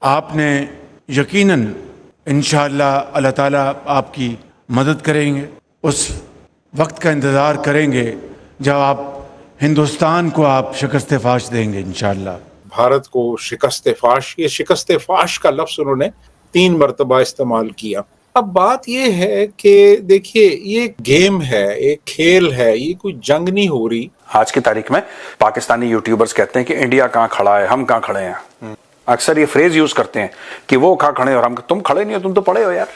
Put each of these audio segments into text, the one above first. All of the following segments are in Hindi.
आपने यकीनन इंशाअल्लाह अल्लाह ताला आपकी मदद करेंगे। उस वक्त का इंतज़ार करेंगे जब आप हिंदुस्तान को आप शिकस्त फाश देंगे इंशाअल्लाह। भारत को शिकस्त फाश, ये शिकस्त फाश का लफ्ज उन्होंने 3 मरतबा इस्तेमाल किया। अब बात ये है कि देखिए, ये गेम है, एक खेल है, ये कोई जंग नहीं हो रही। आज की तारीख में पाकिस्तानी यूट्यूबर्स कहते हैं कि इंडिया कहाँ खड़ा है, हम कहाँ खड़े हैं। अक्सर ये फ्रेज यूज करते हैं कि वो कहाँ खड़े और हम, तुम खड़े नहीं हो, तुम तो पड़े हो यार,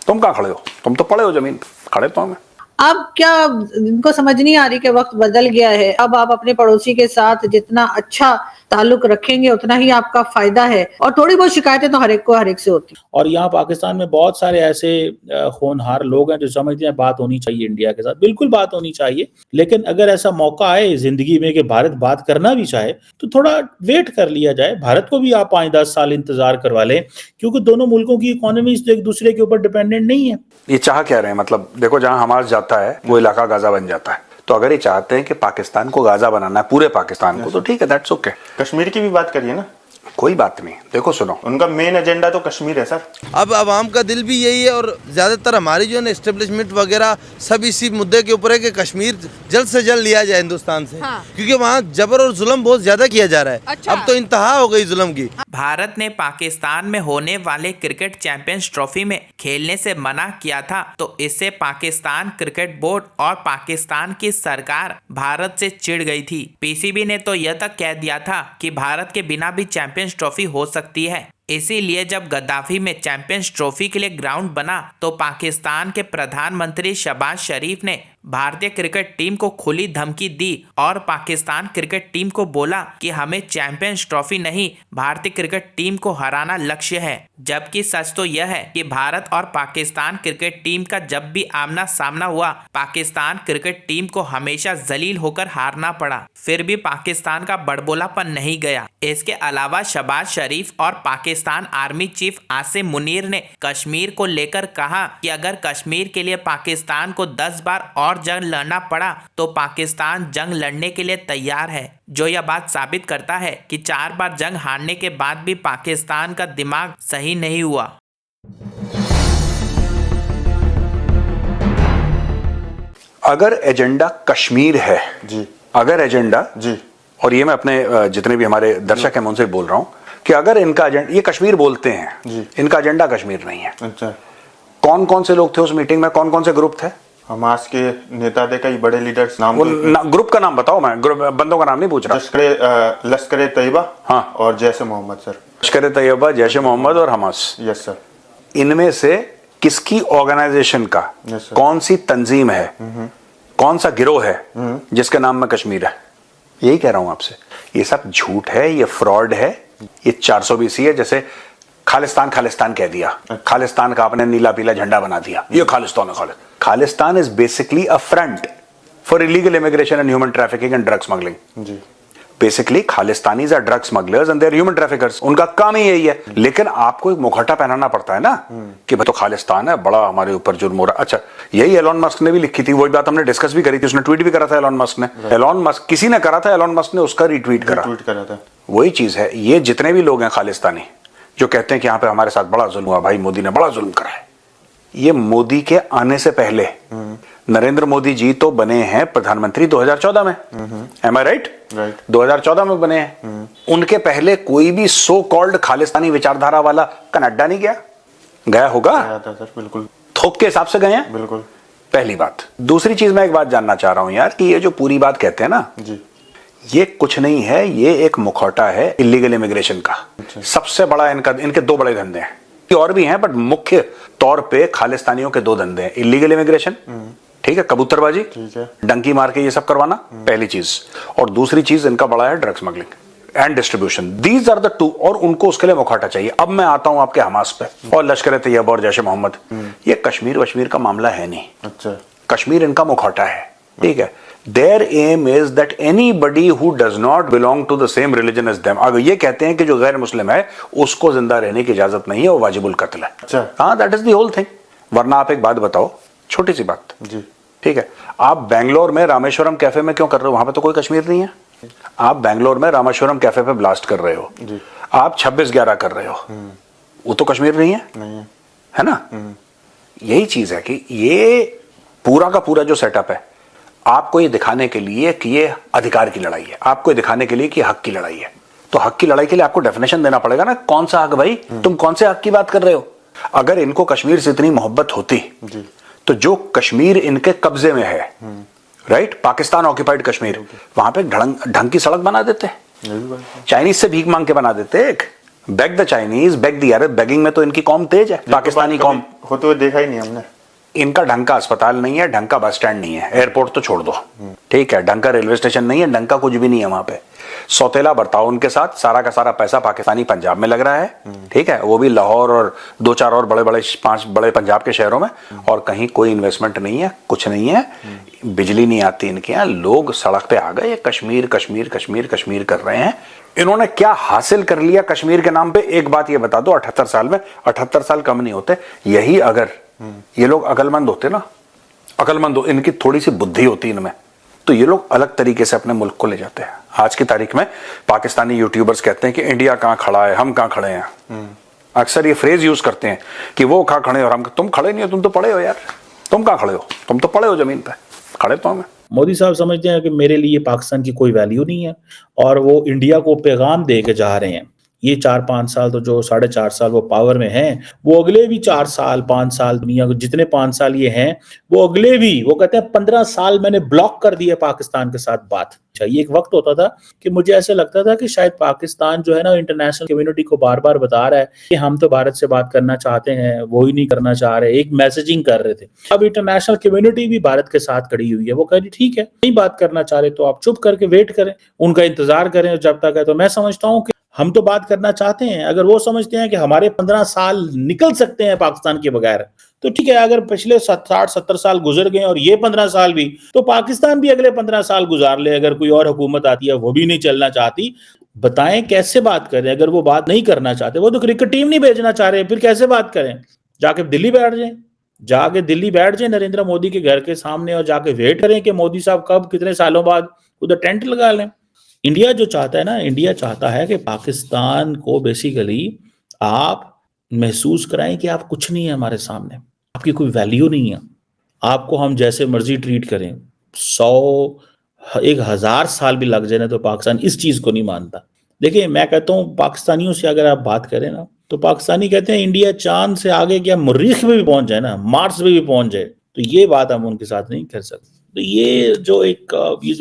तुम कहाँ खड़े हो, तुम तो पड़े हो जमीन, खड़े तो हमें। अब क्या इनको समझ नहीं आ रही कि वक्त बदल गया है। अब आप अपने पड़ोसी के साथ जितना अच्छा ताल्लुक रखेंगे उतना ही आपका फायदा है। और थोड़ी बहुत शिकायतें तो हर एक से होती है। और यहाँ पाकिस्तान में बहुत सारे ऐसे होनहार लोग हैं जो समझते हैं बात होनी चाहिए इंडिया के साथ। बिल्कुल बात होनी चाहिए, लेकिन अगर ऐसा मौका आए जिंदगी में कि भारत बात करना भी चाहे तो थोड़ा वेट कर लिया जाए। भारत को भी आप 5-10 साल इंतजार करवा लें, क्योंकि दोनों मुल्कों की इकोनॉमी एक दूसरे के ऊपर डिपेंडेंट नहीं है। ये चाह क्या रहे हैं, मतलब देखो जहां हमास जाता है वो इलाका गाजा बन जाता है। तो अगर ये चाहते हैं कि पाकिस्तान को गाजा बनाना है, पूरे पाकिस्तान को, तो ठीक है, दैट्स ओके। कश्मीर की भी बात करिए ना, कोई बात नहीं। देखो सुनो, उनका मेन एजेंडा तो कश्मीर है सर। अब आवाम का दिल भी यही है और ज़्यादातर हमारी जो है ना एस्टेब्लिशमेंट वगैरह सब इसी मुद्दे के ऊपर है कि कश्मीर जल्द से जल्द लिया जाए हिंदुस्तान से। हाँ। क्योंकि वहाँ जबर और जुल्म बहुत ज़्यादा किया जा रहा है। अच्छा। अब तो इंतहा हो गई जुल्म की। भारत ने पाकिस्तान में होने वाले क्रिकेट चैंपियंस ट्रॉफी में खेलने से मना किया था, तो इससे पाकिस्तान क्रिकेट बोर्ड और पाकिस्तान की सरकार भारत से चिढ़ गई थी। पीसीबी ने तो यह तक कह दिया था कि भारत के बिना भी चैंपियंस ट्रॉफी हो सकती है। इसीलिए जब गद्दाफी में चैंपियंस ट्रॉफी के लिए ग्राउंड बना तो पाकिस्तान के प्रधानमंत्री शहबाज शरीफ ने भारतीय क्रिकेट टीम को खुली धमकी दी और पाकिस्तान क्रिकेट टीम को बोला कि हमें चैंपियंस ट्रॉफी नहीं, भारतीय क्रिकेट टीम को हराना लक्ष्य है। जबकि सच तो यह है कि भारत और पाकिस्तान क्रिकेट टीम का जब भी आमना सामना हुआ, पाकिस्तान क्रिकेट टीम को हमेशा जलील होकर हारना पड़ा। फिर भी पाकिस्तान का बड़बोलापन नहीं गया। इसके अलावा शहबाज शरीफ और पाकिस्तान आर्मी चीफ आसिम मुनीर ने कश्मीर को लेकर कहा कि अगर कश्मीर के लिए पाकिस्तान को 10 बार और जंग लड़ना पड़ा तो पाकिस्तान जंग लड़ने के लिए तैयार है। जो यह बात साबित करता है कि 4 बार जंग हारने के बाद भी पाकिस्तान का दिमाग सही नहीं हुआ। अगर एजेंडा कश्मीर है जी, अगर एजेंडा जी, और ये मैं अपने जितने भी हमारे दर्शक हैं उनसे बोल रहा हूं कि अगर इनका एजेंडा, ये कश्मीर बोलते हैं जी, इनका एजेंडा कश्मीर नहीं है। अच्छा, कौन कौन से लोग थे उस मीटिंग में, कौन कौन से ग्रुप थे? हमास के नेता थे, कई बड़े लीडर्स। नाम वो ग्रुप का नाम बताओ, मैं बंदों का नाम नहीं पूछ रहा। लश्कर तैयबा, हाँ, और जैश मोहम्मद सर। लश्कर तैयबा, जैश मोहम्मद और हमास। Yes sir. इनमें से किसकी ऑर्गेनाइजेशन का, कौन सी तंजीम है, कौन सा गिरोह है जिसके नाम में कश्मीर है? यही कह रहा हूं आपसे, ये सब झूठ है, ये फ्रॉड है, ये 420 है। जैसे खालिस्तान खालिस्तान कह दिया, खालिस्तान का आपने नीला पीला झंडा बना दिया, ये खालिस्तान है। Khalistan is basically a front for illegal immigration and human trafficking and drug smuggling. जी, basically Khalistanis are drug smugglers and they are human traffickers. उनका काम ही यही है। लेकिन आपको एक मुखौटा पहनाना पड़ता है ना कि भाई तो खालिस्तान है, बड़ा हमारे ऊपर जुर्म हो रहा। अच्छा, यही एलॉन मस्क ने भी लिखी थी, वही बात हमने डिस्कस भी करी थी, उसने ट्वीट भी करा था एलॉन मस्क ने। एलॉन मस्क किसी ने करा था, एलॉन मस्क ने उसका रिट्वीट करा था। वही चीज है। ये जितने भी लोग हैं खालिस्तानी जो कहते हैं कि यहां पे हमारे साथ बड़ा जुल्म हुआ, भाई मोदी ने बड़ा जुल्म करा है, ये मोदी के आने से पहले नरेंद्र मोदी जी तो बने हैं प्रधानमंत्री 2014 में, एम आई राइट? 2014 में बने हैं। उनके पहले कोई भी सो कॉल्ड खालिस्तानी विचारधारा वाला कनाडा नहीं गया? गया होगा, सर, बिल्कुल थोक के हिसाब से गए हैं, बिल्कुल। पहली बात। दूसरी चीज, मैं एक बात जानना चाह रहा हूं यार कि ये जो पूरी बात कहते हैं ना जी, ये कुछ नहीं है, ये एक मुखौटा है इलीगल इमिग्रेशन का। सबसे बड़ा इनके 2 बड़े धंधे हैं, और भी हैं बट मुख्य तौर पे खालिस्तानियों के 2 धंधे हैं। इलीगल इमिग्रेशन, ठीक है, कबूतरबाजी, ठीक है, डंकी मार के ये सब करवाना, पहली चीज। और दूसरी चीज इनका बड़ा है drug smuggling and distribution. These are the 2, और उनको उसके लिए मुखौटा चाहिए। अब मैं आता हूं आपके हमास पे और लश्कर तैयबा और जैश मोहम्मद। ये कश्मीर वश्मीर का मामला है नहीं। अच्छा, कश्मीर इनका मुखौटा है, ठीक है। Their aim is that anybody who does not belong to the same religion as them, अगर ये कहते हैं कि जो गैर मुस्लिम है उसको जिंदा रहने की इजाजत नहीं है, वो वाजिबुल कत्ल है। अच्छा, हाँ, that is the whole thing. वरना आप एक बात बताओ, छोटी सी बात जी, ठीक है, आप बेंगलोर में रामेश्वरम कैफे में क्यों कर रहे हो? वहां पे तो कोई कश्मीर नहीं है। आप बेंगलोर में रामेश्वरम कैफे पे ब्लास्ट कर रहे हो। जी, आप 26-11 कर रहे हो, वो तो कश्मीर नहीं है, है ना? यही चीज है कि ये पूरा का पूरा जो सेटअप है, आपको ये दिखाने के लिए कि ये अधिकार की लड़ाई है, आपको ये दिखाने के लिए कि हक की लड़ाई है। तो हक की लड़ाई के लिए आपको डेफिनेशन देना पड़ेगा ना, कौन सा हक भाई? तुम कौन से हक की बात कर रहे हो? अगर इनको कश्मीर से इतनी मोहब्बत होती तो जो कश्मीर इनके कब्जे में है, राइट, पाकिस्तान ऑक्यूपाइड कश्मीर, वहां पे ढंग की सड़क बना देते, चाइनीज से भीख मांग के बना देते। एक beg the Chinese, beg the Arab, begging में तो इनकी कौम तेज है, पाकिस्तानी कौम। होते हुए देखा ही नहीं हमने। इनका ढंग का अस्पताल नहीं है, ढंग का बस स्टैंड नहीं है, एयरपोर्ट तो छोड़ दो, ठीक है, ढंग का रेलवे स्टेशन नहीं है, ढंग का कुछ भी नहीं है वहां पे। सौतेला बर्ताव उनके साथ, सारा का सारा पैसा पाकिस्तानी पंजाब में लग रहा है, ठीक है, वो भी लाहौर और 2-4 और बड़े बड़े 5 बड़े पंजाब के शहरों में, और कहीं कोई इन्वेस्टमेंट नहीं है, कुछ नहीं है, बिजली नहीं आती इनके यहाँ, लोग सड़क पे आ गए, कश्मीर कश्मीर कश्मीर कश्मीर कर रहे हैं। इन्होंने क्या हासिल कर लिया कश्मीर के नाम पे? एक बात ये बता दो, 78 साल में, 78 साल कम नहीं होते, यही अगर ये लोग अकलमंद होते ना, अकलमंद हो, इनकी थोड़ी सी बुद्धि होती इनमें, तो ये लोग अलग तरीके से अपने मुल्क को ले जाते हैं। आज की तारीख में पाकिस्तानी यूट्यूबर्स कहते हैं कि इंडिया कहां खड़ा है, हम कहां खड़े हैं। अक्सर ये फ्रेज यूज करते हैं कि वो कहां खड़े और हम, तुम खड़े नहीं हो, तुम तो पड़े हो यार, तुम कहां खड़े हो, तुम तो पड़े हो जमीन पे, खड़े तो हमें। मोदी साहब समझते हैं कि मेरे लिए पाकिस्तान की कोई वैल्यू नहीं है, और वो इंडिया को पैगाम दे के जा रहे हैं। ये 4-5 साल तो जो 4.5 साल वो पावर में हैं, वो अगले भी 4 साल 5 साल, दुनिया को जितने 5 साल ये हैं, वो अगले भी, वो कहते हैं 15 साल मैंने ब्लॉक कर दिया पाकिस्तान के साथ बात। चाहिए एक वक्त होता था कि मुझे ऐसे लगता था कि शायद पाकिस्तान जो है ना, इंटरनेशनल कम्युनिटी को बार बार बता रहा है कि हम तो भारत से बात करना चाहते हैं, वो ही नहीं करना चाह रहे, एक मैसेजिंग कर रहे थे। अब इंटरनेशनल कम्युनिटी भी भारत के साथ खड़ी हुई है, वो कह रही ठीक है, नहीं बात करना चाह रहे तो आप चुप करके वेट करें, उनका इंतजार करें जब तक है। तो मैं समझता हूँ कि हम तो बात करना चाहते हैं, अगर वो समझते हैं कि हमारे 15 साल निकल सकते हैं पाकिस्तान के बगैर, तो ठीक है। अगर पिछले 60-70 साल गुजर गए और ये 15 साल भी, तो पाकिस्तान भी अगले 15 साल गुजार ले। अगर कोई और हुकूमत आती है वो भी नहीं चलना चाहती, बताएं कैसे बात करें? अगर वो बात नहीं करना चाहते, वो तो क्रिकेट टीम नहीं भेजना चाह रहे, फिर कैसे बात करें? जाके दिल्ली बैठ जाएं, नरेंद्र मोदी के घर के सामने, और जाके वेट करें कि मोदी साहब कब, कितने सालों बाद उधर टेंट लगा लें। इंडिया जो चाहता है ना, इंडिया चाहता है कि पाकिस्तान को बेसिकली आप महसूस कराएं कि आप कुछ नहीं है हमारे सामने, आपकी कोई वैल्यू नहीं है, आपको हम जैसे मर्जी ट्रीट करें। 1,000 साल भी लग जाए ना, तो पाकिस्तान इस चीज को नहीं मानता। देखिए, मैं कहता हूँ पाकिस्तानियों से अगर आप बात करें ना, तो पाकिस्तानी कहते हैं इंडिया चांद से आगे क्या मरीख में भी पहुंच जाए ना, मार्स में भी पहुंच जाए, तो ये बात हम उनके साथ नहीं कर सकते। तो ये जो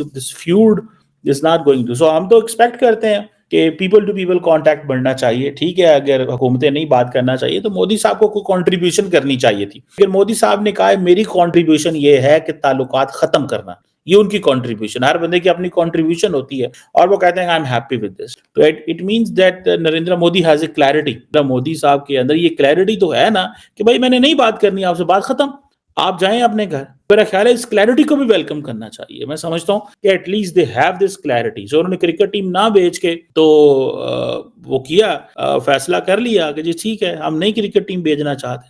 this feud is not going to, so हम तो एक्सपेक्ट करते हैं कि पीपल टू पीपल कांटेक्ट बढ़ना चाहिए, ठीक है। अगर हुकूमतें नहीं बात करना चाहिए तो मोदी साहब को कोई कंट्रीब्यूशन करनी चाहिए थी। फिर मोदी साहब ने कहा मेरी कंट्रीब्यूशन ये है कि ताल्लुकात खत्म करना, ये उनकी कंट्रीब्यूशन, हर बंदे की अपनी कंट्रीब्यूशन होती है, और वो कहते हैं I am happy with this. तो it means that Narendra Modi has a clarity. Modi साहब के अंदर ये क्लैरिटी तो है ना कि भाई मैंने नहीं बात करनी आपसे, बात खत्म, आप जाएं अपने घर। मेरा ख्याल है इस क्लैरिटी को भी वेलकम करना चाहिए। मैं समझता हूं कि at least they have this clarity. So उन्होंने क्रिकेट टीम ना बेच के तो वो किया, फैसला कर लिया कि जी ठीक है, हम नहीं क्रिकेट टीम भेजना चाहते।